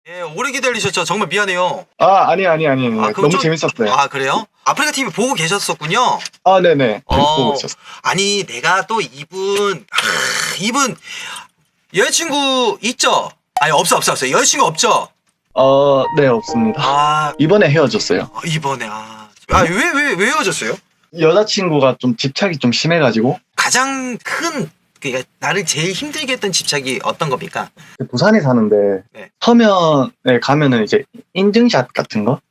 예, 오래 기다리셨죠? 정말 미안해요. 아니. 그럼 너무 재밌었어요. 아, 그래요? 아프리카 TV 보고 계셨었군요. 네네. 보고 있었어요. 아니, 내가 또 이분, 여자친구 있죠? 아니, 없어요. 여자친구 없죠? 네, 없습니다. 이번에 헤어졌어요. 이번에, 왜 헤어졌어요? 여자친구가 좀 집착이 좀 심해가지고. 가장 큰, 그러니까 나를 제일 힘들게 했던 집착이 어떤 겁니까? 부산에 사는데, 네. 서면에 가면은 이제 인증샷 같은 거?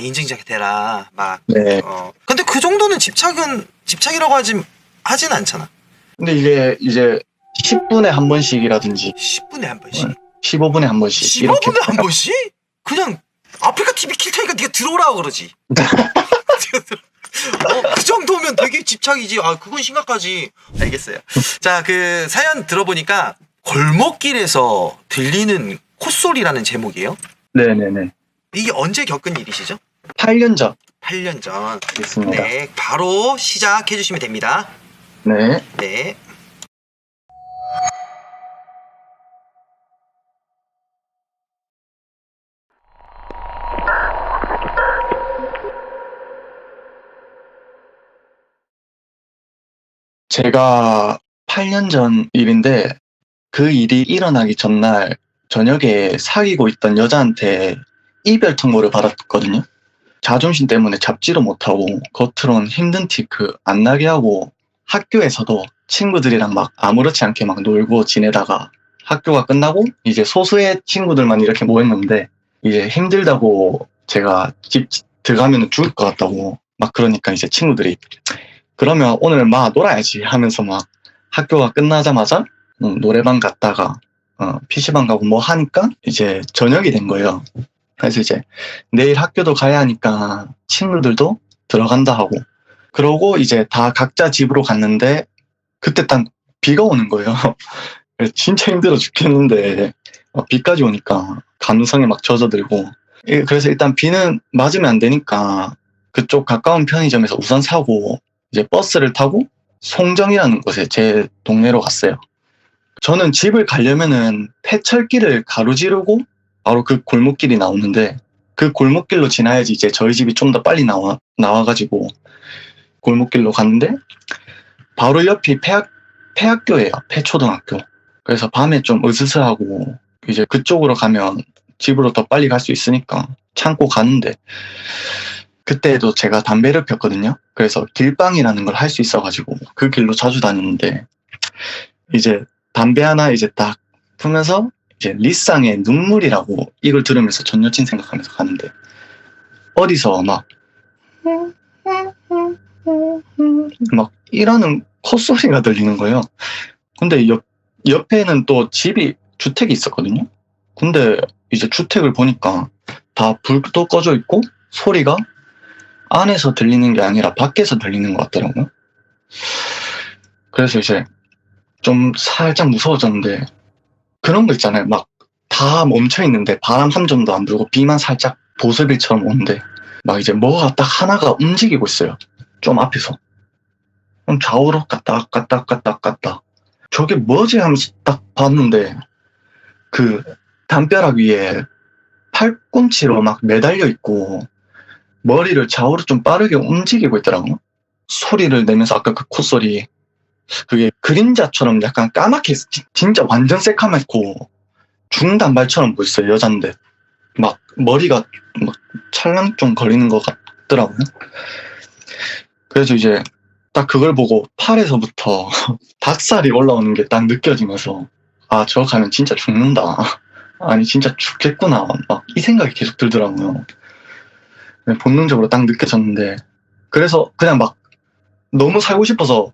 인증샷 대라, 네. 근데 그 정도는 집착이라고 하진 않잖아. 근데 이제 10분에 한 번씩이라든지, 10분에 한 번씩. 15분에 한 번씩. 이렇게 15분에 한 번씩? 그냥 아프리카 TV 킬 테니까 네가 들어오라고 그러지. 그 정도면 되게 집착이지. 그건 심각하지. 알겠어요. 자, 그 사연 들어보니까 골목길에서 들리는 콧소리라는 제목이에요. 네네네. 이게 언제 겪은 일이시죠? 8년 전. 8년 전. 있습니다. 네, 바로 시작해 주시면 됩니다. 네. 네. 제가 8년 전 일인데, 그 일이 일어나기 전날 저녁에 사귀고 있던 여자한테 이별 통보를 받았거든요. 자존심 때문에 잡지도 못하고 겉으론 힘든 티 안 나게 하고 학교에서도 친구들이랑 막 아무렇지 않게 막 놀고 지내다가 학교가 끝나고 이제 소수의 친구들만 이렇게 모였는데, 이제 힘들다고 제가 집 들어가면 죽을 것 같다고 막 그러니까 이제 친구들이 그러면 오늘 막 놀아야지 하면서 막 학교가 끝나자마자 노래방 갔다가 PC방 가고 뭐 하니까 이제 저녁이 된 거예요. 그래서 이제 내일 학교도 가야 하니까 친구들도 들어간다 하고 그러고 이제 다 각자 집으로 갔는데 그때 딱 비가 오는 거예요. 그래서 진짜 힘들어 죽겠는데 비까지 오니까 감성에 막 젖어들고, 그래서 일단 비는 맞으면 안 되니까 그쪽 가까운 편의점에서 우산 사고 이제 버스를 타고 송정이라는 곳에 제 동네로 갔어요. 저는 집을 가려면은 폐철길을 가로지르고 바로 그 골목길이 나오는데, 그 골목길로 지나야지 이제 저희 집이 좀 더 빨리 나와가지고 골목길로 갔는데 바로 옆이 폐학교예요. 폐초등학교. 그래서 밤에 좀 으스스하고 이제 그쪽으로 가면 집으로 더 빨리 갈 수 있으니까 참고 가는데, 그때도 제가 담배를 폈거든요. 그래서 길빵이라는 걸 할 수 있어가지고 그 길로 자주 다녔는데, 이제 담배 하나 이제 딱 풀면서 이제 리쌍의 눈물이라고 이걸 들으면서 전 여친 생각하면서 가는데, 어디서 막 이러는 콧소리가 들리는 거예요. 근데 옆에는 또 주택이 있었거든요. 근데 이제 주택을 보니까 다 불도 꺼져 있고 소리가 안에서 들리는 게 아니라 밖에서 들리는 것 같더라고요. 그래서 이제 좀 살짝 무서워졌는데, 그런 거 있잖아요. 막 다 멈춰 있는데 바람 한 점도 안 불고 비만 살짝 보슬비처럼 오는데 막 이제 뭐가 딱 하나가 움직이고 있어요. 좀 앞에서. 그럼 좌우로 갔다 저게 뭐지 하면서 딱 봤는데, 그 담벼락 위에 팔꿈치로 막 매달려 있고 머리를 좌우로 좀 빠르게 움직이고 있더라고요. 소리를 내면서 아까 그 콧소리, 그게 그림자처럼 약간 까맣게 진짜 완전 새카맣고 중단발처럼 보였어요. 여잔데 막 머리가 막 찰랑좀 거리는 것 같더라고요. 그래서 이제 딱 그걸 보고 팔에서부터 닭살이 올라오는 게 딱 느껴지면서 저 가면 진짜 죽는다. 아니 진짜 죽겠구나. 막 이 생각이 계속 들더라고요. 본능적으로 딱 느껴졌는데, 그래서 그냥 막 너무 살고 싶어서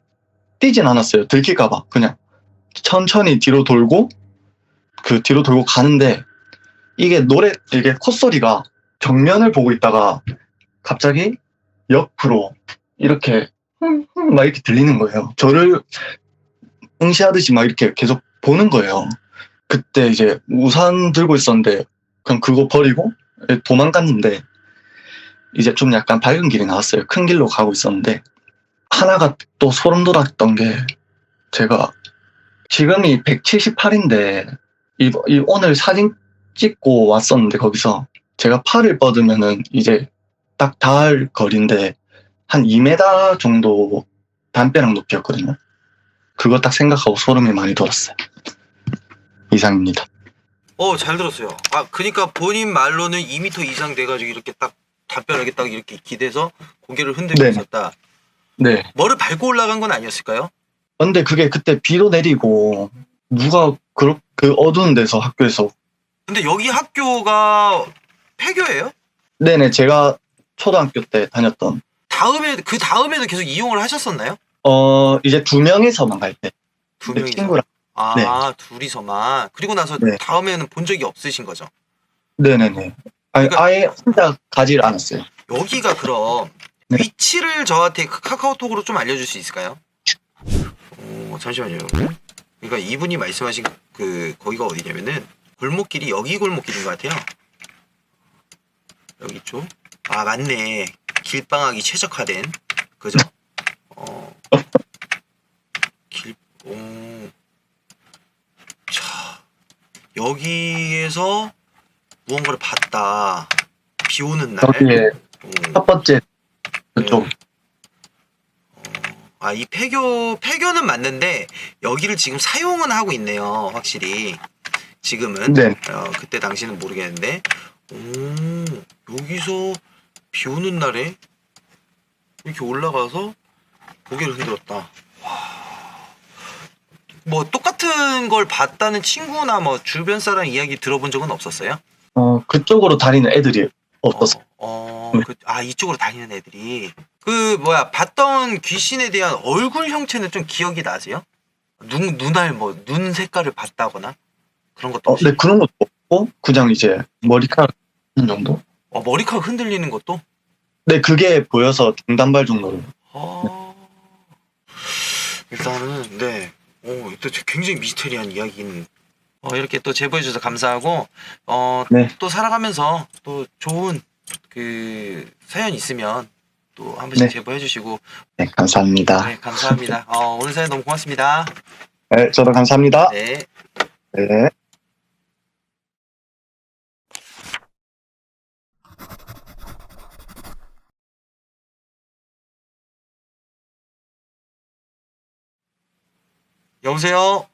뛰진 않았어요. 들킬까봐. 그냥 천천히 뒤로 돌고 가는데, 이게 콧소리가 정면을 보고 있다가 갑자기 옆으로 이렇게 막 이렇게 들리는 거예요. 저를 응시하듯이 막 이렇게 계속 보는 거예요. 그때 이제 우산 들고 있었는데 그냥 그거 버리고 도망갔는데, 이제 좀 약간 밝은 길이 나왔어요. 큰 길로 가고 있었는데, 하나가 또 소름 돋았던 게, 제가 지금이 178인데 오늘 사진 찍고 왔었는데 거기서 제가 팔을 뻗으면은 이제 딱 닿을 거리인데 한 2m 정도 담벼락 높이였거든요. 그거 딱 생각하고 소름이 많이 돋았어요. 이상입니다. 잘 들었어요. 아, 그러니까 본인 말로는 2m 이상 돼가지고 이렇게 딱 담벼락에 딱 이렇게 기대서 고개를 흔들고 네. 있었다. 네. 뭐를 밟고 올라간 건 아니었을까요? 근데 그게 그때 비도 내리고 누가 그 어두운 데서 학교에서 근데 여기 학교가 폐교예요? 네네 제가 초등학교 때 다녔던 그 다음에도 계속 이용을 하셨었나요? 이제 2명이서만 갈 때 두 네, 명이서. 친구랑 아, 네. 둘이서만. 그리고 나서 네. 다음에는 본 적이 없으신 거죠? 네네네 아니, 그러니까- 아예 혼자 가지를 않았어요. 여기가 그럼 네. 위치를 저한테 카카오톡으로 좀 알려줄 수 있을까요? 잠시만요. 그러니까 이분이 말씀하신 거기가 어디냐면은 골목길이 여기 골목길인 것 같아요. 여기 쪽. 아, 맞네. 길방학이 최적화된 그죠? 자, 여기에서 무언가를 봤다. 비 오는 날. 거기에 첫 번째 그쪽 네. 이 폐교는 맞는데 여기를 지금 사용은 하고 있네요. 확실히 지금은. 네. 그때 당시는 모르겠는데. 여기서 비 오는 날에 이렇게 올라가서 고개를 흔들었다. 뭐 똑같은 걸 봤다는 친구나 뭐 주변 사람 이야기 들어본 적은 없었어요? 그쪽으로 다니는 애들이 없었어요. 이쪽으로 다니는 애들이 봤던 귀신에 대한 얼굴 형체는 좀 기억이 나세요? 눈 색깔을 봤다거나 그런 것도 없이? 네 그런 것도 없고 그냥 이제 머리카락 정도. 머리카락 흔들리는 것도? 네 그게 보여서 중단발 정도로. 일단은 네. 또 굉장히 미스테리한 이야기는 이렇게 또 제보해 주셔서 감사하고 네. 또 살아가면서 또 좋은 그 사연 있으면 또 한 번씩 네. 제보해 주시고. 네 감사합니다. 네, 감사합니다. 오늘 사연 너무 고맙습니다. 네 저도 감사합니다. 네. 네. 여보세요?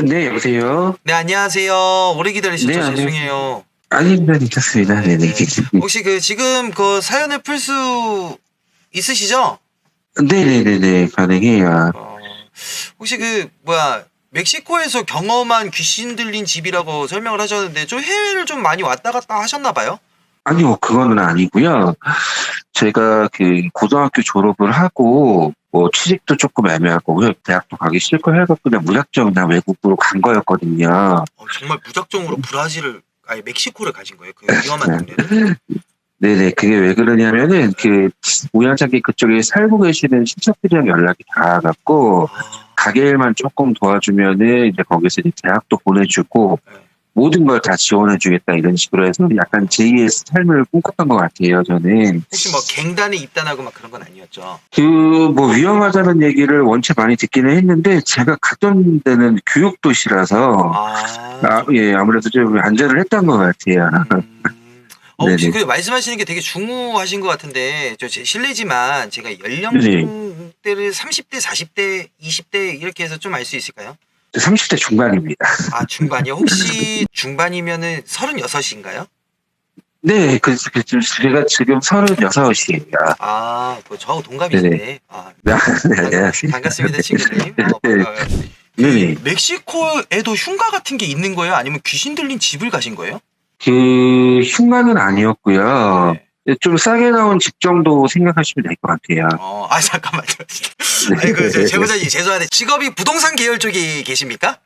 네, 여보세요? 네, 안녕하세요. 오래 기다리셨죠? 네, 안녕하세요. 죄송해요. 아닙니다, 괜찮습니다. 네네. 혹시 지금 사연을 풀 수 있으시죠? 네네네네, 가능해요. 혹시 멕시코에서 경험한 귀신 들린 집이라고 설명을 하셨는데 좀 해외를 좀 많이 왔다 갔다 하셨나 봐요? 아니요, 그거는 아니고요. 제가 고등학교 졸업을 하고, 취직도 조금 애매하고, 대학도 가기 싫고 해서 그냥 무작정 그냥 외국으로 간 거였거든요. 정말 무작정으로 멕시코를 가신 거예요? 그 위험한 동네를? 네네, 그게 왜 그러냐면은, 우연찮게 그쪽에 살고 계시는 친척들이랑 연락이 닿아갖고, 가게일만 조금 도와주면은, 이제 거기서 이제 대학도 보내주고, 네. 모든 걸 다 지원해주겠다 이런 식으로 해서 약간 제2의 삶을 꿈꿨던 것 같아요, 저는. 혹시 갱단에 입단하고 막 그런 건 아니었죠? 위험하다는 얘기를 원체 많이 듣기는 했는데, 제가 갔던 데는 교육도시라서, 아무래도 좀 안전을 했던 것 같아요. 혹시 네네. 말씀하시는 게 되게 중후하신 것 같은데, 제 실례지만 제가 연령대를 30대, 40대, 20대 이렇게 해서 좀 알 수 있을까요? 30대 중반입니다. 중반이요? 혹시 중반이면은 36인가요? 네, 제가 지금 36이에요. 저하고 동갑이시네. 네, 안녕하세요. 반갑습니다, 친구님. 네네. 멕시코에도 흉가 같은 게 있는 거예요? 아니면 귀신 들린 집을 가신 거예요? 흉가는 아니었고요. 네. 좀 싸게 나온 집 정도 생각하시면 될 것 같아요. 잠깐만요. 제보자님, 죄송한데, 직업이 부동산 계열 쪽에 계십니까?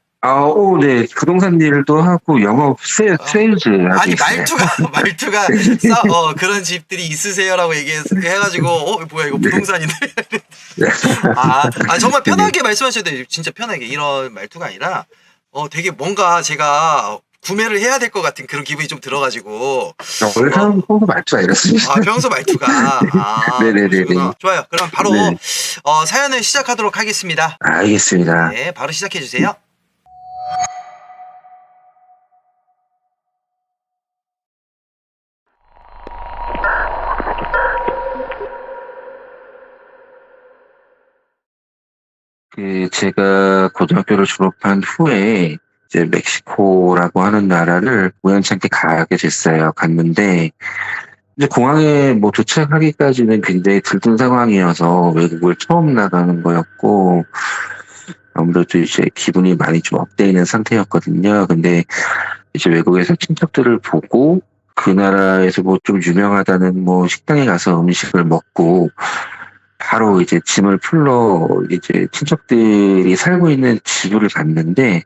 네. 부동산 일도 하고, 영업, 세일즈. 아니, 말투가, 그런 집들이 있으세요라고 해가지고, 뭐야, 이거 부동산인데. 정말 편하게 말씀하셔야 돼요. 진짜 편하게. 이런 말투가 아니라, 되게 뭔가 제가, 구매를 해야 될 것 같은 그런 기분이 좀 들어가지고. 원래 평소 말투가 이렇습니다. 평소 말투가. 네네네. 그러시구나. 좋아요. 그럼 바로 네. 사연을 시작하도록 하겠습니다. 알겠습니다. 네, 바로 시작해 주세요. 제가 고등학교를 졸업한 후에 이제 멕시코라고 하는 나라를 우연찮게 가게 됐어요. 갔는데 이제 공항에 뭐 도착하기까지는 굉장히 들뜬 상황이어서 외국을 처음 나가는 거였고 아무래도 이제 기분이 많이 좀 업돼 있는 상태였거든요. 근데 이제 외국에서 친척들을 보고 그 나라에서 뭐 좀 유명하다는 뭐 식당에 가서 음식을 먹고 바로 이제 짐을 풀러 이제 친척들이 살고 있는 집을 갔는데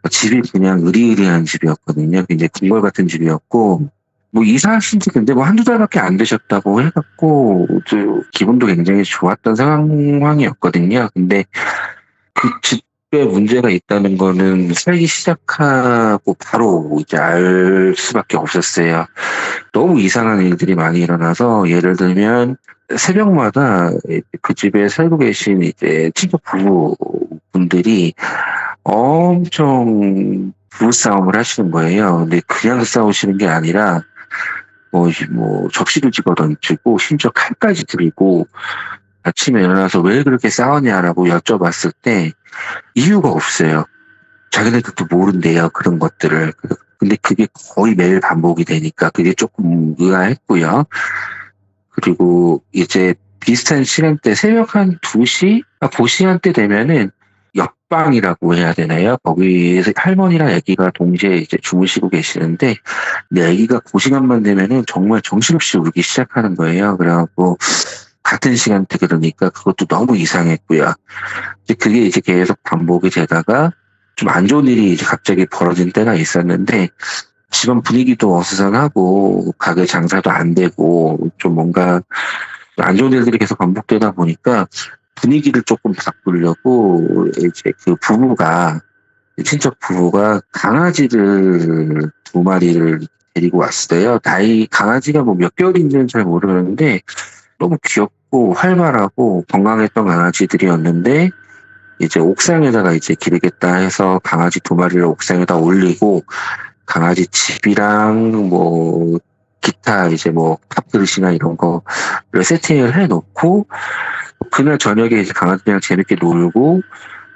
집이 그냥 으리으리한 집이었거든요. 굉장히 궁궐 같은 집이었고 뭐 이사하신 지 근데 뭐 한두 달밖에 안 되셨다고 해갖고 또 기분도 굉장히 좋았던 상황이었거든요. 근데 그 집에 문제가 있다는 거는 살기 시작하고 바로 이제 알 수밖에 없었어요. 너무 이상한 일들이 많이 일어나서 예를 들면 새벽마다 그 집에 살고 계신 이제 친척 부부분들이 엄청 부부싸움을 하시는 거예요. 근데 그냥 싸우시는 게 아니라 뭐 접시도 집어 던지고 심지어 칼까지 들고 아침에 일어나서 왜 그렇게 싸웠냐라고 여쭤봤을 때 이유가 없어요. 자기네들도 모른대요. 그런 것들을. 근데 그게 거의 매일 반복이 되니까 그게 조금 의아했고요. 그리고 이제 비슷한 시간대 새벽 한 2시? 그 시간대 되면은 옆방이라고 해야 되나요? 거기에서 할머니랑 아기가 동시에 이제 주무시고 계시는데 근데 아기가 그 시간만 되면은 정말 정신없이 울기 시작하는 거예요. 그래갖고 같은 시간대 그러니까 그것도 너무 이상했고요. 이제 그게 이제 계속 반복이 되다가 좀 안 좋은 일이 이제 갑자기 벌어진 때가 있었는데 집안 분위기도 어수선하고 가게 장사도 안 되고 좀 뭔가 안 좋은 일들이 계속 반복되다 보니까 분위기를 조금 바꾸려고 이제 그 부부가 친척 부부가 강아지를 2마리를 데리고 왔어요. 강아지가 뭐 몇 개월인지는 잘 모르는데 너무 귀엽고 활발하고 건강했던 강아지들이었는데 이제 옥상에다가 이제 기르겠다 해서 강아지 2마리를 옥상에다 올리고 강아지 집이랑 뭐 기타 이제 뭐 밥그릇이나 이런 거를 세팅을 해놓고 그날 저녁에 이제 강아지랑 재밌게 놀고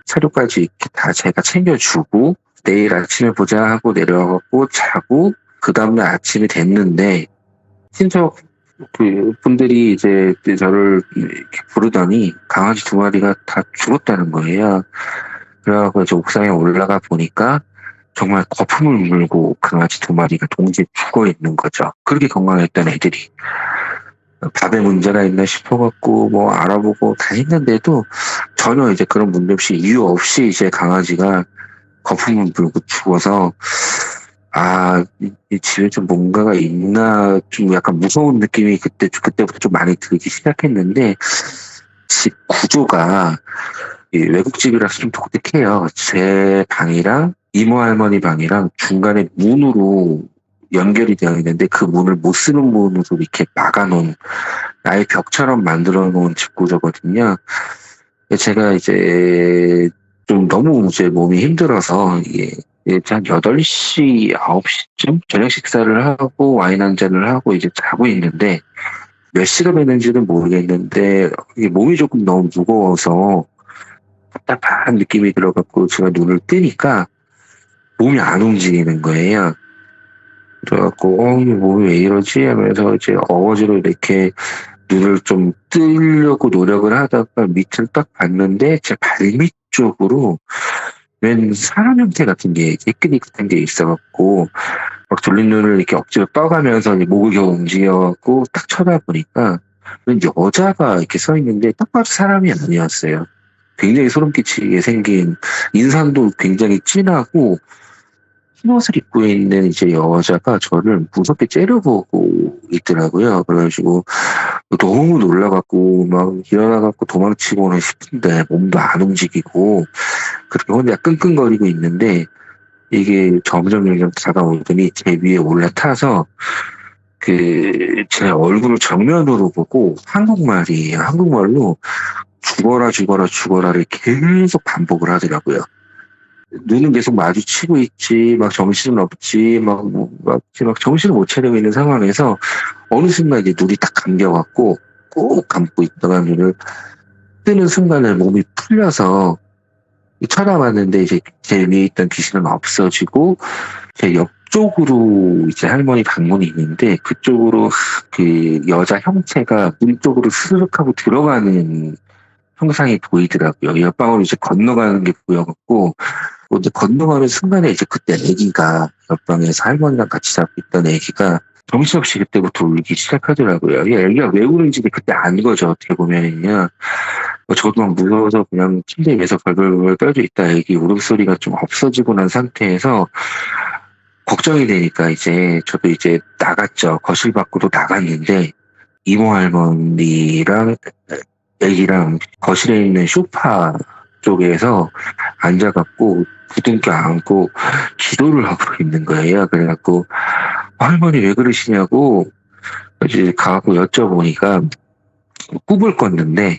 사료까지 이렇게 다 제가 챙겨주고 내일 아침에 보자 하고 내려가고 자고 그 다음날 아침이 됐는데 친척 그 분들이 이제 저를 이렇게 부르더니 강아지 2마리가 다 죽었다는 거예요. 그래갖고 이제 옥상에 올라가 보니까 정말 거품을 물고 강아지 2마리가 동시에 죽어 있는 거죠. 그렇게 건강했던 애들이. 밥에 문제가 있나 싶어갖고 뭐 알아보고 다 했는데도 전혀 이제 그런 문제 없이 이유 없이 이제 강아지가 거품을 물고 죽어서 이 집에 좀 뭔가가 있나 좀 약간 무서운 느낌이 그때부터 좀 많이 들기 시작했는데 집 구조가 외국집이라서 좀 독특해요. 제 방이랑 이모 할머니 방이랑 중간에 문으로 연결이 되어 있는데 그 문을 못 쓰는 문으로 이렇게 막아놓은 아예 벽처럼 만들어 놓은 집 구조거든요. 제가 이제 좀 너무 이제 몸이 힘들어서 한 8시, 9시쯤 저녁 식사를 하고 와인 한 잔을 하고 이제 자고 있는데 몇 시가 됐는지는 모르겠는데 몸이 조금 너무 무거워서 답답한 느낌이 들어갖고 제가 눈을 뜨니까 몸이 안 움직이는 거예요. 그래갖고 몸이 왜 이러지 하면서 이제 어거지로 이렇게 눈을 좀 뜨려고 노력을 하다가 밑을 딱 봤는데 제 발밑 쪽으로 웬 사람 형태 같은 게 깨끗이 같은 게 있어갖고 막 졸린 눈을 이렇게 억지로 떠가면서 목을 겨우 움직여갖고 딱 쳐다보니까 웬 여자가 이렇게 서 있는데 딱 봐도 사람이 아니었어요. 굉장히 소름 끼치게 생긴 인상도 굉장히 진하고 흰 옷을 입고 있는 이제 여자가 저를 무섭게 째려보고 있더라고요. 그래가지고 너무 놀라갖고 막 일어나갖고 도망치고는 싶은데 몸도 안 움직이고 그렇게 혼자 끙끙거리고 있는데 이게 점점 다가오더니 제 위에 올라타서 제 얼굴을 정면으로 보고 한국말로 죽어라를 계속 반복을 하더라고요. 눈은 계속 마주치고 있지, 막 정신은 없지, 막 정신을 못 차리고 있는 상황에서 어느 순간 이제 눈이 딱 감겨갖고 꼭 감고 있다가 눈을 뜨는 순간에 몸이 풀려서 쳐다봤는데 이제 제 위에 있던 귀신은 없어지고 제 옆쪽으로 이제 할머니 방문이 있는데 그쪽으로 그 여자 형체가 문 쪽으로 스르륵 하고 들어가는 형상이 보이더라고요. 옆방으로 이제 건너가는 게 보여갖고 이제 건너가는 순간에 이제 그때 아기가 옆방에서 할머니랑 같이 잡고 있던 아기가 정신없이 그때부터 울기 시작하더라고요. 이 아기가 왜 우는지 그때 안 거죠. 어떻게 보면은요. 저도 막 무서워서 그냥 침대 위에서 벌벌벌 떨고 있다 아기 울음소리가 좀 없어지고 난 상태에서 걱정이 되니까 이제 저도 이제 나갔죠. 거실 밖으로 나갔는데 이모 할머니랑 애기랑 거실에 있는 소파 쪽에서 앉아갖고 부둥켜 안고 기도를 하고 있는 거예요. 그래갖고 할머니 왜 그러시냐고 이제 가갖고 여쭤보니까 꿈을 꿨는데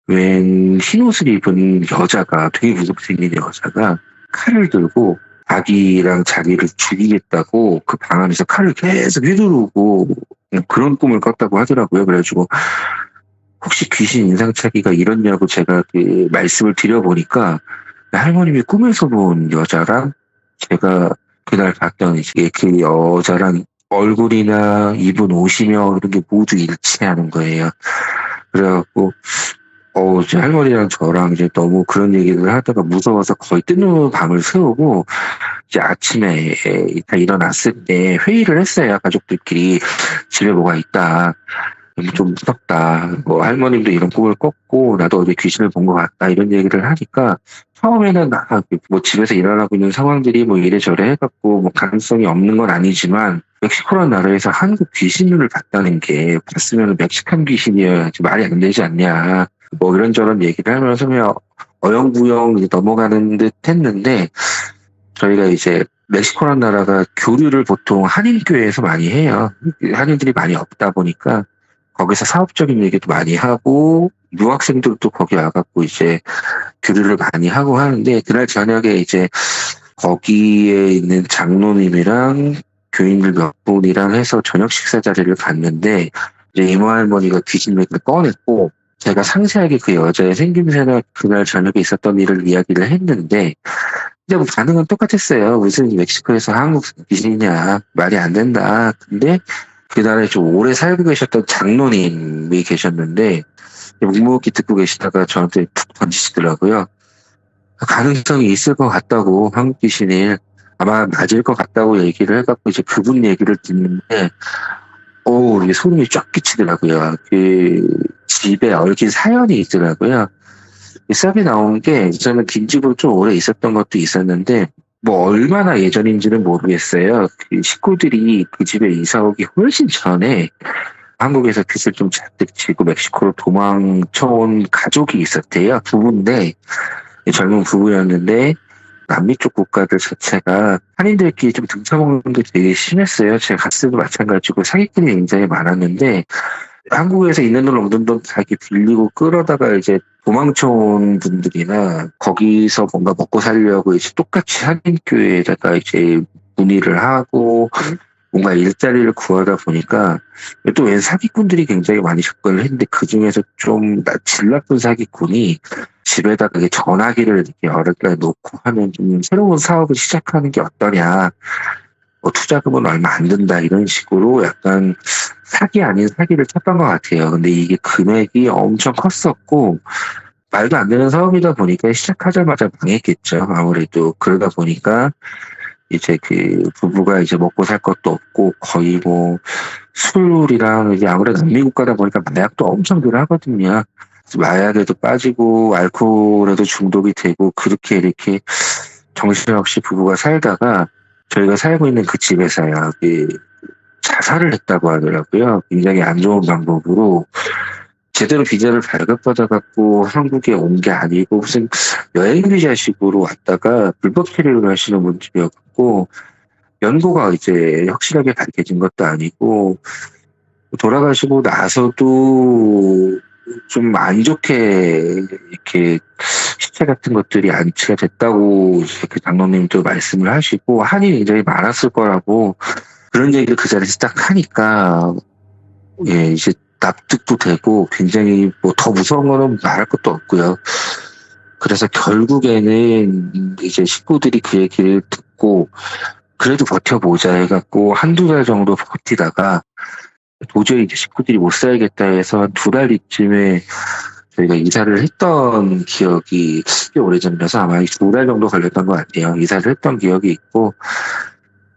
웬 흰옷을 입은 여자가 되게 무섭게 생긴 여자가 칼을 들고 자기랑 자기를 죽이겠다고 그 방 안에서 칼을 계속 휘두르고 그런 꿈을 꿨다고 하더라고요. 그래가지고 혹시 귀신 인상착의가 이렇냐고 제가 그 말씀을 드려보니까 할머님이 꿈에서 본 여자랑 제가 그날 봤던 이제 그 여자랑 얼굴이나 입은 옷이며 이런 게 모두 일치하는 거예요. 그래갖고 이제 할머니랑 저랑 이제 너무 그런 얘기를 하다가 무서워서 거의 뜨는 밤을 새우고 이제 아침에 다 일어났을 때 회의를 했어요. 가족들끼리 집에 뭐가 있다. 좀 무섭다. 할머님도 이런 꿈을 꿨고 나도 어제 귀신을 본 것 같다. 이런 얘기를 하니까 처음에는 집에서 일어나고 있는 상황들이 이래저래 해갖고 가능성이 없는 건 아니지만 멕시코라는 나라에서 한국 귀신을 봤다는 게 봤으면 멕시칸 귀신이어야지 말이 안 되지 않냐. 이런저런 얘기를 하면서 그냥 어영부영 이제 넘어가는 듯 했는데 저희가 이제 멕시코라는 나라가 교류를 보통 한인교회에서 많이 해요. 한인들이 많이 없다 보니까 거기서 사업적인 얘기도 많이 하고 유학생들도 거기 와갖고 이제 교류를 많이 하고 하는데 그날 저녁에 이제 거기에 있는 장로님이랑 교인들 몇 분이랑 해서 저녁 식사 자리를 갔는데 이제 이모 할머니가 귀신 얘기를 꺼냈고 제가 상세하게 그 여자의 생김새나 그날 저녁에 있었던 일을 이야기를 했는데 이제 반응은 똑같았어요. 무슨 멕시코에서 한국 귀신이냐 말이 안 된다. 근데 그날에 좀 오래 살고 계셨던 장로님이 계셨는데 묵묵히 듣고 계시다가 저한테 툭 던지시더라고요. 가능성이 있을 것 같다고 한국 귀신이 아마 맞을 것 같다고 얘기를 해갖고 이제 그분 얘기를 듣는데 이게 소름이 쫙 끼치더라고요. 그 집에 얽힌 사연이 있더라고요. 썰이 나온 게 저는 빈집으로 좀 오래 있었던 것도 있었는데 얼마나 예전인지는 모르겠어요. 그 식구들이 그 집에 이사 오기 훨씬 전에 한국에서 빚을 좀 잔뜩 지고 멕시코로 도망쳐온 가족이 있었대요. 부부인데 젊은 부부였는데 남미 쪽 국가들 자체가 한인들끼리 좀 등쳐먹는 게 되게 심했어요. 제가 갔을 때도 마찬가지고 사기꾼이 굉장히 많았는데 한국에서 있는 돈 없는 돈 자기 빌리고 끌어다가 이제 도망쳐온 분들이나 거기서 뭔가 먹고 살려고 이제 똑같이 한인교회에다가 이제 문의를 하고 뭔가 일자리를 구하다 보니까 또 웬 사기꾼들이 굉장히 많이 접근을 했는데 그 중에서 좀 질 나쁜 사기꾼이 집에다가 전화기를 이렇게 여러 개 놓고 하는 좀 새로운 사업을 시작하는 게 어떠냐. 투자금은 얼마 안 든다 이런 식으로 약간 사기 아닌 사기를 쳤던 것 같아요. 근데 이게 금액이 엄청 컸었고 말도 안 되는 사업이다 보니까 시작하자마자 망했겠죠. 아무래도 그러다 보니까 이제 그 부부가 이제 먹고 살 것도 없고 거의 술이랑 이제 아무래도 남미 국가다 보니까 마약도 엄청 들어가거든요. 마약에도 빠지고 알코올에도 중독이 되고 그렇게 이렇게 정신없이 부부가 살다가 저희가 살고 있는 그 집에서요, 자살을 했다고 하더라고요. 굉장히 안 좋은 방법으로 제대로 비자를 발급받아갖고 한국에 온 게 아니고 무슨 여행 비자식으로 왔다가 불법 체류를 하시는 분들이었고 연고가 이제 확실하게 밝혀진 것도 아니고 돌아가시고 나서도 좀 안 좋게 이렇게 시체 같은 것들이 안치가 됐다고 그 장로님도 말씀을 하시고 한이 굉장히 많았을 거라고 그런 얘기를 그 자리에서 딱 하니까 이제 납득도 되고 굉장히 뭐 더 무서운 거는 말할 것도 없고요. 그래서 결국에는 이제 식구들이 그 얘기를 듣고 그래도 버텨보자 해갖고 한두 달 정도 버티다가 도저히 이제 식구들이 못 살겠다 해서 한 두 달 뒤쯤에 저희가 이사를 했던 기억이 꽤 오래전이라서 아마 두 달 정도 걸렸던 것 같아요. 이사를 했던 기억이 있고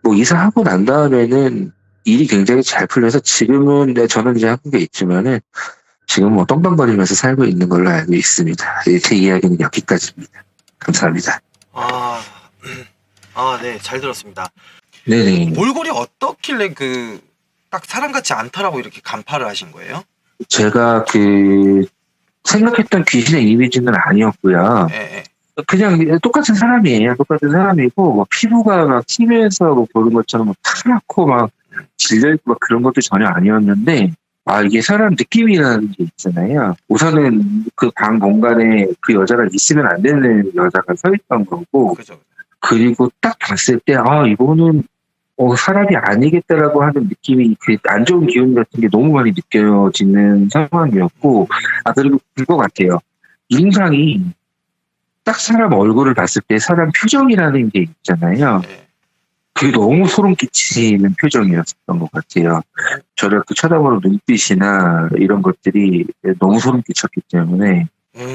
뭐 이사하고 난 다음에는 일이 굉장히 잘 풀려서 지금은 저는 이제 한국에 있지만은 지금 뭐 똥방거리면서 살고 있는 걸로 알고 있습니다. 제 이야기는 여기까지입니다. 감사합니다. 네, 잘 들었습니다. 네네. 몰골이 어떻길래 딱 사람 같지 않다라고 이렇게 간파를 하신 거예요? 제가 생각했던 귀신의 이미지는 아니었고요. 예. 그냥 똑같은 사람이에요. 똑같은 사람이고 뭐 피부가 막 TV에서 뭐 보는 것처럼 막 파랗고 막 질려있고 막 그런 것도 전혀 아니었는데 이게 사람 느낌이라는 게 있잖아요. 우선은 그 방 공간에 그 여자가 있으면 안 되는 여자가 서 있던 거고 그죠. 그리고 딱 봤을 때 이거는 사람이 아니겠다라고 하는 느낌이 안 좋은 기운 같은 게 너무 많이 느껴지는 상황이었고 그리고 그거 같아요. 인상이 딱 사람 얼굴을 봤을 때 사람 표정이라는 게 있잖아요. 네. 그게 너무 소름 끼치는 표정이었던 것 같아요. 저를 쳐다보는 눈빛이나 이런 것들이 너무 소름 끼쳤기 때문에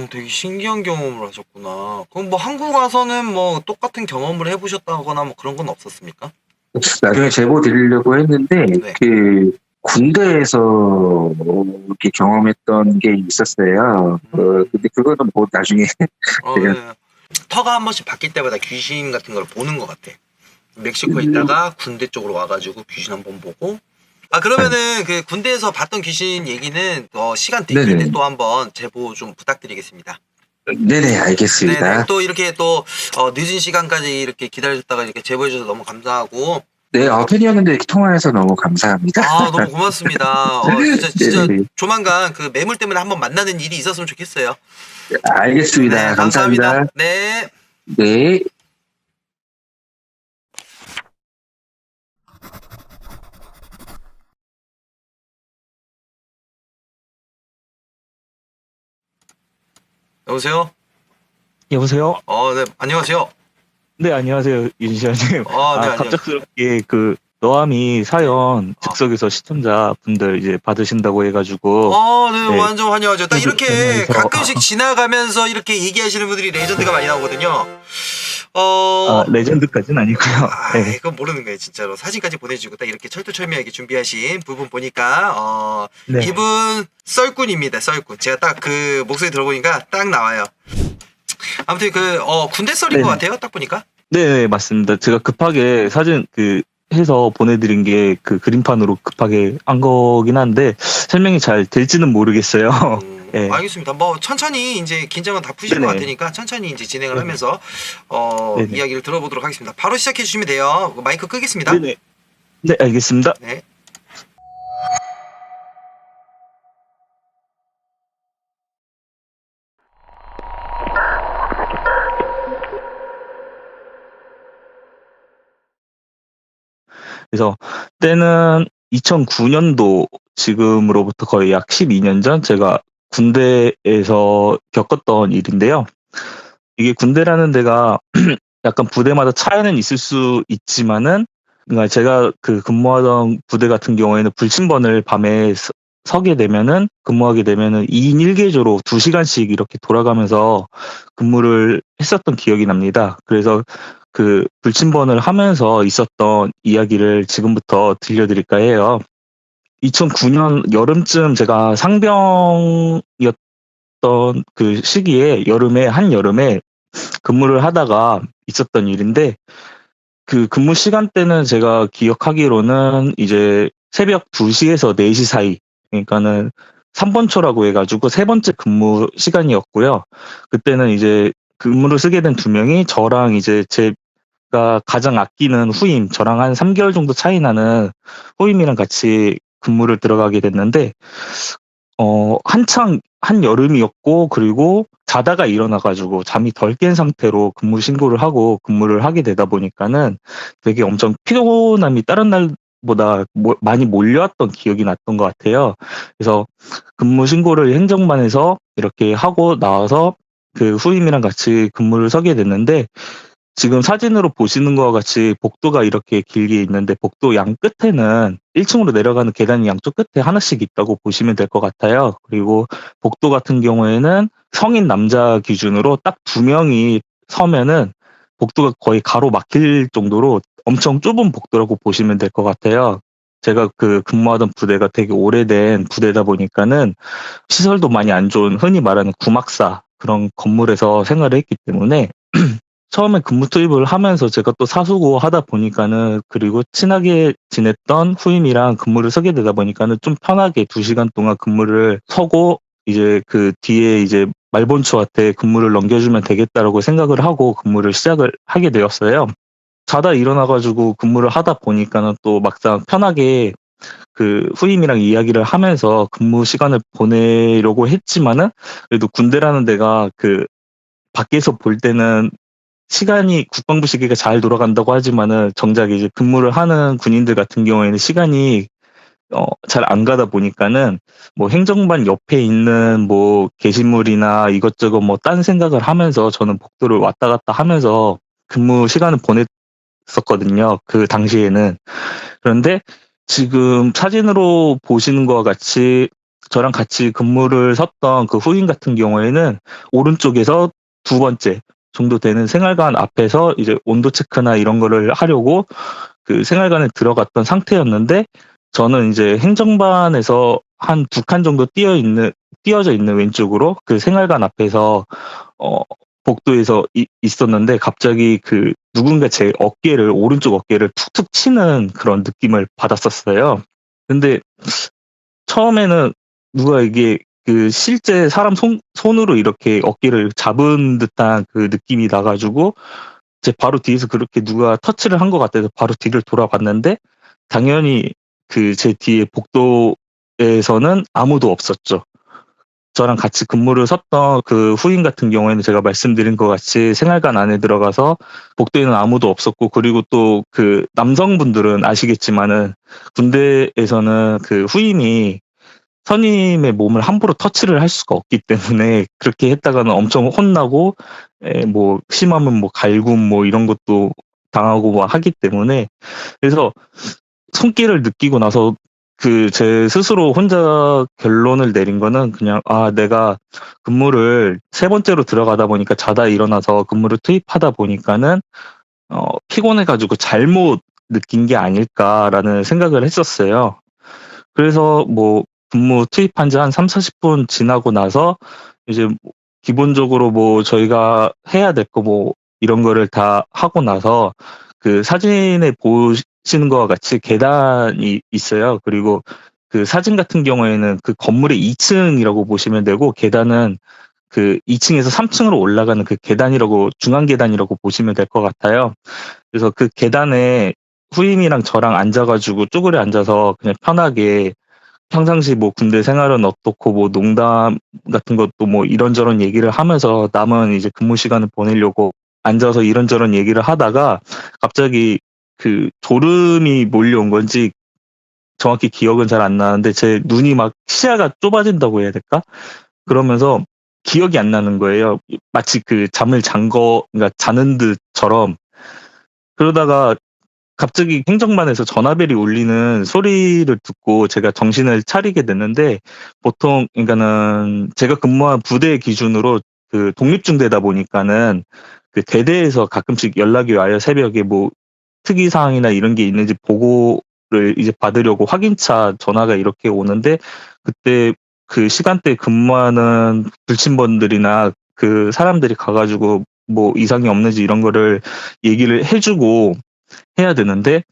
되게 신기한 경험을 하셨구나. 그럼 뭐 한국 와서는 뭐 똑같은 경험을 해보셨다거나 뭐 그런 건 없었습니까? 나중에 제보 드리려고 했는데 네. 군대에서 이렇게 경험했던 게 있었어요. 근데 그거는 뭐 나중에 네. 터가 한 번씩 바뀔 때마다 귀신 같은 걸 보는 것 같아. 멕시코에 있다가 군대 쪽으로 와가지고 귀신 한번 보고. 그러면은 그 군대에서 봤던 귀신 얘기는 시간 되실 네네. 때 또 한번 제보 좀 부탁드리겠습니다. 네네, 알겠습니다. 네네. 또 이렇게 늦은 시간까지 이렇게 기다려줬다가 이렇게 제보해줘서 너무 감사하고. 네, 팬이었는데 이렇게 통화해서 너무 감사합니다. 너무 고맙습니다. 진짜 네네. 조만간 그 매물 때문에 한번 만나는 일이 있었으면 좋겠어요. 알겠습니다. 네, 감사합니다. 네. 네. 여보세요? 여보세요? 네, 안녕하세요. 네, 안녕하세요, 윤시아님. 네, 안녕하세요. 갑작스럽게 너아미 사연 즉석에서 시청자분들 이제 받으신다고 해가지고. 네, 네. 완전 환영하죠. 딱 이렇게 그래서- 가끔씩 지나가면서 이렇게 얘기하시는 분들이 레전드가 많이 나오거든요. 레전드까지는 아니고요. 네. 그건 모르는 거예요, 진짜로. 사진까지 보내주고 딱 이렇게 철두철미하게 준비하신 부분 보니까, 네. 이분 썰꾼입니다, 썰꾼. 제가 딱 그 목소리 들어보니까 딱 나와요. 아무튼 군대 썰인 네네. 것 같아요, 딱 보니까. 네, 맞습니다. 제가 급하게 사진 해서 보내드린 게 그림판으로 급하게 한 거긴 한데 설명이 잘 될지는 모르겠어요. 네. 알겠습니다. 뭐 천천히 이제 긴장은 다 푸실 것 네네. 같으니까 천천히 이제 진행을 네네. 하면서 네네. 이야기를 들어보도록 하겠습니다. 바로 시작해 주시면 돼요. 마이크 끄겠습니다. 네네. 네, 알겠습니다. 네. 그래서 때는 2009년도 지금으로부터 거의 약 12년 전 제가 군대에서 겪었던 일인데요. 이게 군대라는 데가 약간 부대마다 차이는 있을 수 있지만은 그러니까 제가 근무하던 부대 같은 경우에는 불침번을 밤에 서게 되면은 근무하게 되면은 2인 1개조로 2시간씩 이렇게 돌아가면서 근무를 했었던 기억이 납니다. 그래서 불침번을 하면서 있었던 이야기를 지금부터 들려드릴까 해요. 2009년 여름쯤 제가 상병이었던 그 시기에 한여름에 근무를 하다가 있었던 일인데 그 근무 시간대는 제가 기억하기로는 이제 새벽 2시에서 4시 사이, 그러니까는 3번초라고 해가지고 세 번째 근무 시간이었고요. 그때는 이제 근무를 쓰게 된 두 명이 저랑 이제 제가 가장 아끼는 후임, 저랑 한 3개월 정도 차이 나는 후임이랑 같이 근무를 들어가게 됐는데, 한창 한여름이었고, 그리고 자다가 일어나가지고 잠이 덜 깬 상태로 근무 신고를 하고 근무를 하게 되다 보니까는 되게 엄청 피곤함이 다른 보다 많이 몰려왔던 기억이 났던 것 같아요. 그래서 근무 신고를 행정반에서 이렇게 하고 나와서 그 후임이랑 같이 근무를 서게 됐는데, 지금 사진으로 보시는 것과 같이 복도가 이렇게 길게 있는데, 복도 양 끝에는 1층으로 내려가는 계단이 양쪽 끝에 하나씩 있다고 보시면 될 것 같아요. 그리고 복도 같은 경우에는 성인 남자 기준으로 딱 2명이 서면은 복도가 거의 가로막힐 정도로 엄청 좁은 복도라고 보시면 될 것 같아요. 제가 그 근무하던 부대가 되게 오래된 부대다 보니까는 시설도 많이 안 좋은, 흔히 말하는 구막사 그런 건물에서 생활을 했기 때문에 처음에 근무 투입을 하면서 제가 또 사수고 하다 보니까는, 그리고 친하게 지냈던 후임이랑 근무를 서게 되다 보니까는 좀 편하게 2시간 동안 근무를 서고 이제 그 뒤에 이제 말본초한테 근무를 넘겨주면 되겠다라고 생각을 하고 근무를 시작을 하게 되었어요. 자다 일어나가지고 근무를 하다 보니까는 또 막상 편하게 그 후임이랑 이야기를 하면서 근무 시간을 보내려고 했지만은, 그래도 군대라는 데가 그 밖에서 볼 때는 시간이 국방부 시계가 잘 돌아간다고 하지만은, 정작 이제 근무를 하는 군인들 같은 경우에는 시간이 잘 안 가다 보니까는 뭐 행정반 옆에 있는 뭐 게시물이나 이것저것 뭐 딴 생각을 하면서 저는 복도를 왔다 갔다 하면서 근무 시간을 보냈었거든요, 그 당시에는. 그런데 지금 사진으로 보시는 것과 같이 저랑 같이 근무를 섰던 그 후임 같은 경우에는 오른쪽에서 2번째 정도 되는 생활관 앞에서 이제 온도 체크나 이런 거를 하려고 그 생활관에 들어갔던 상태였는데, 저는 이제 행정반에서 한 2칸 정도 띄어져 있는 왼쪽으로 그 생활관 앞에서 복도에서 있었는데, 갑자기 그 누군가 제 오른쪽 어깨를 툭툭 치는 그런 느낌을 받았었어요. 근데 처음에는 누가 이게 그 실제 사람 손으로 이렇게 어깨를 잡은 듯한 그 느낌이 나가지고, 제 바로 뒤에서 그렇게 누가 터치를 한 것 같아서 바로 뒤를 돌아봤는데, 당연히 그 제 뒤에 복도에서는 아무도 없었죠. 저랑 같이 근무를 섰던 그 후임 같은 경우에는 제가 말씀드린 것 같이 생활관 안에 들어가서 복도에는 아무도 없었고, 그리고 또 그 남성분들은 아시겠지만은 군대에서는 그 후임이 선임의 몸을 함부로 터치를 할 수가 없기 때문에, 그렇게 했다가는 엄청 혼나고 뭐 심하면 뭐 갈굼 뭐 이런 것도 당하고 뭐 하기 때문에, 그래서 손길을 느끼고 나서 그 제 스스로 혼자 결론을 내린 거는 그냥, 내가 근무를 3번째로 들어가다 보니까 자다 일어나서 근무를 투입하다 보니까는 피곤해가지고 잘못 느낀 게 아닐까라는 생각을 했었어요. 그래서 뭐 근무 투입한 지 한 30-40분 지나고 나서 이제 기본적으로 뭐 저희가 해야 될 거 뭐 이런 거를 다 하고 나서, 그 사진에 보시는 것과 같이 계단이 있어요. 그리고 그 사진 같은 경우에는 그 건물의 2층이라고 보시면 되고, 계단은 그 2층에서 3층으로 올라가는 그 계단이라고, 중앙 계단이라고 보시면 될 것 같아요. 그래서 그 계단에 후임이랑 저랑 앉아가지고 쪼그려 앉아서 그냥 편하게 평상시 뭐 군대 생활은 어떻고 뭐 농담 같은 것도 뭐 이런저런 얘기를 하면서 남은 이제 근무 시간을 보내려고 앉아서 이런저런 얘기를 하다가, 갑자기 그 졸음이 몰려온 건지 정확히 기억은 잘 안 나는데, 제 눈이 막 시야가 좁아진다고 해야 될까? 그러면서 기억이 안 나는 거예요. 마치 그 잠을 그러니까 자는 듯처럼. 그러다가 갑자기 행정반에서 전화벨이 울리는 소리를 듣고 제가 정신을 차리게 됐는데, 보통 그러니까는 제가 근무한 부대 기준으로 그 독립중대다 보니까는 그 대대에서 가끔씩 연락이 와요. 새벽에 뭐 특이 사항이나 이런 게 있는지 보고를 이제 받으려고 확인차 전화가 이렇게 오는데, 그때 그 시간대에 근무하는 불침번들이나 그 사람들이 가가지고 뭐 이상이 없는지 이런 거를 얘기를 해주고 해야 되는데,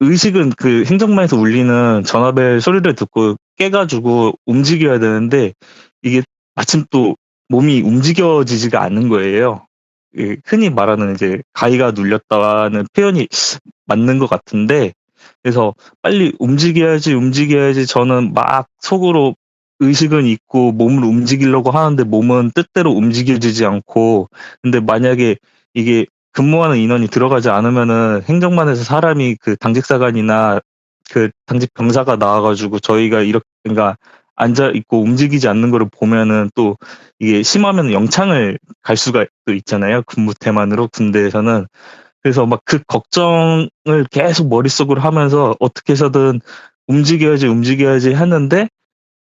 의식은 그 행정반에서 울리는 전화벨 소리를 듣고 깨가지고 움직여야 되는데, 이게 마침 또 몸이 움직여지지가 않는 거예요. 흔히 말하는 이제 가위가 눌렸다는 표현이 맞는 것 같은데, 그래서 빨리 움직여야지 저는 막 속으로 의식은 있고 몸을 움직이려고 하는데 몸은 뜻대로 움직여지지 않고, 근데 만약에 이게 근무하는 인원이 들어가지 않으면은 행정반에서 사람이 그 당직사관이나 그 당직 병사가 나와가지고 저희가 이렇게 그러니까 앉아 있고 움직이지 않는 거를 보면은 또 이게 심하면 영창을 갈 수가 또 있잖아요. 근무 태만으로 군대에서는. 그래서 막 그 걱정을 계속 머릿속으로 하면서 어떻게 해서든 움직여야지 하는데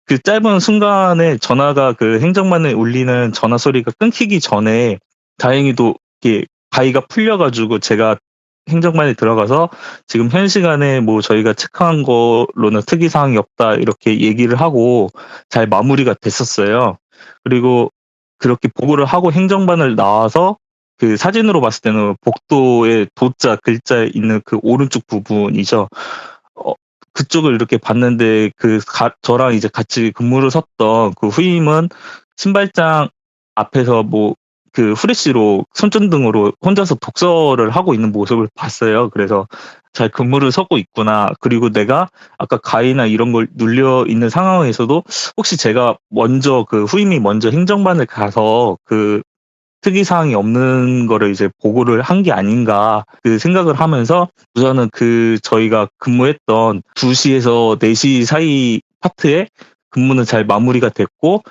그 짧은 순간에 전화가 그 행정반에 울리는 전화 소리가 끊기기 전에 다행히도 이게 가위가 풀려가지고 제가 행정반에 들어가서 지금 현 시간에 뭐 저희가 체크한 거로는 특이 사항이 없다 이렇게 얘기를 하고 잘 마무리가 됐었어요. 그리고 그렇게 보고를 하고 행정반을 나와서 그 사진으로 봤을 때는 복도에 도자 글자 있는 그 오른쪽 부분이죠. 그쪽을 이렇게 봤는데 저랑 이제 같이 근무를 섰던 그 후임은 신발장 앞에서 뭐 그 후레쉬로 손전등으로 혼자서 독서를 하고 있는 모습을 봤어요. 그래서 잘 근무를 서고 있구나. 그리고 내가 아까 가위나 이런 걸 눌려 있는 상황에서도 혹시 제가 먼저 그 후임이 먼저 행정반을 가서 그 특이사항이 없는 거를 이제 보고를 한 게 아닌가 그 생각을 하면서 우선은 그 저희가 근무했던 2시에서 4시 사이 파트에 근무는 잘 마무리가 됐고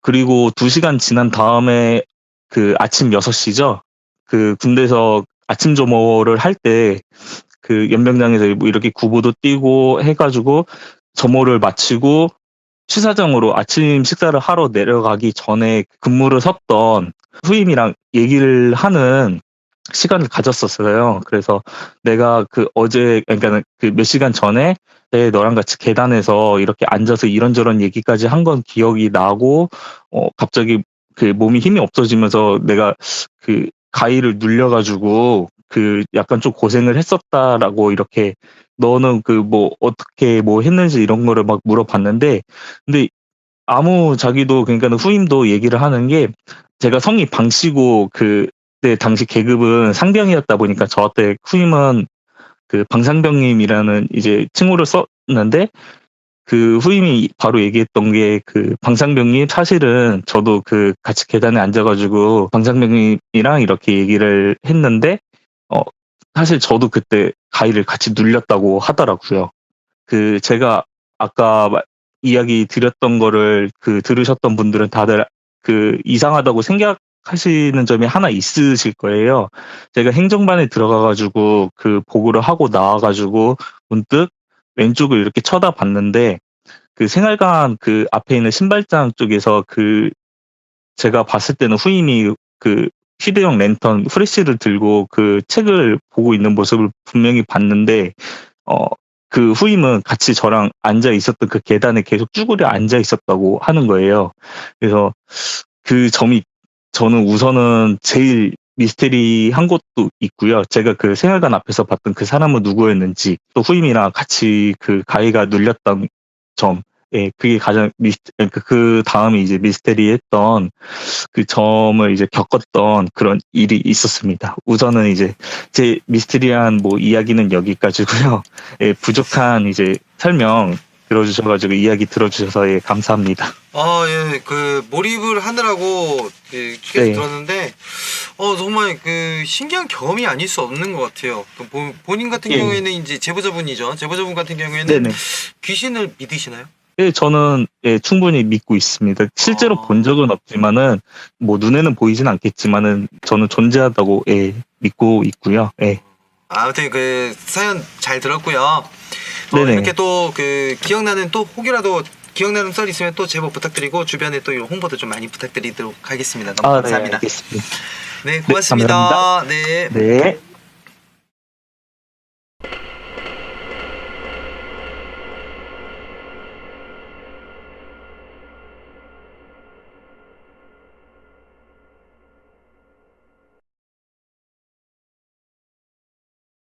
그리고 2시간 지난 다음에 그 아침 6시죠. 그 군대에서 아침 점호를 할 때 그 연병장에서 뭐 이렇게 구보도 뛰고 해가지고 점호를 마치고 취사장으로 아침 식사를 하러 내려가기 전에 근무를 섰던 후임이랑 얘기를 하는 시간을 가졌었어요. 그래서 내가 그 어제, 그러니까 그 몇 시간 전에 너랑 같이 계단에서 이렇게 앉아서 이런저런 얘기까지 한 건 기억이 나고, 갑자기 그 몸이 힘이 없어지면서 내가 그 가위를 눌려가지고 그 약간 좀 고생을 했었다라고 이렇게 너는 그 뭐 어떻게 뭐 했는지 이런 거를 막 물어봤는데 근데 자기도 그러니까 후임도 얘기를 하는 게 제가 성이 방씨고 그때 당시 계급은 상병이었다 보니까 저한테 후임은 그 방상병님이라는 이제 칭호를 썼는데 그 후임이 바로 얘기했던 게 그 방상병님 사실은 저도 그 같이 계단에 앉아가지고 방상병님이랑 이렇게 얘기를 했는데 사실 저도 그때 가위를 같이 눌렸다고 하더라고요. 그 제가 아까 이야기 드렸던 거를 그 들으셨던 분들은 다들 그 이상하다고 생각하시는 점이 하나 있으실 거예요. 제가 행정반에 들어가가지고 그 보고를 하고 나와가지고 문득 왼쪽을 이렇게 쳐다봤는데 그 생활관 그 앞에 있는 신발장 쪽에서 그 제가 봤을 때는 후임이 그 휴대용 랜턴 후레쉬를 들고 그 책을 보고 있는 모습을 분명히 봤는데 그 후임은 같이 저랑 앉아 있었던 그 계단에 계속 쭈그려 앉아 있었다고 하는 거예요. 그래서 그 점이 저는 우선은 제일 미스테리한 것도 있고요. 제가 그 생활관 앞에서 봤던 그 사람은 누구였는지 또 후임이랑 같이 그 가위가 눌렸던 점, 예, 그게 가장 그 다음에 이제 미스테리했던 그 점을 이제 겪었던 그런 일이 있었습니다. 우선은 이제 제 미스테리한 뭐 이야기는 여기까지고요. 예, 부족한 이제 설명 들어주셔가지고 이야기 들어주셔서 예, 감사합니다. 예, 그 몰입을 하느라고 그 계속 네. 들었는데 정말 그 신기한 경험이 아닐 수 없는 것 같아요. 그 본인 같은 예. 경우에는 이제 제보자분이죠. 제보자분 같은 경우에는 네네. 귀신을 믿으시나요? 예, 저는 예, 충분히 믿고 있습니다. 실제로 본 적은 없지만은 뭐 눈에는 보이진 않겠지만은 저는 존재하다고 예, 믿고 있고요. 예. 아무튼 그 사연 잘 들었고요. 네네. 이렇게 또 그 기억나는 또 혹이라도 기억나는 썰 있으면 또 제보 부탁드리고 주변에 또 이런 홍보도 좀 많이 부탁드리도록 하겠습니다. 너무 네, 감사합니다. 알겠습니다. 네, 고맙습니다. 감사합니다. 네. 네.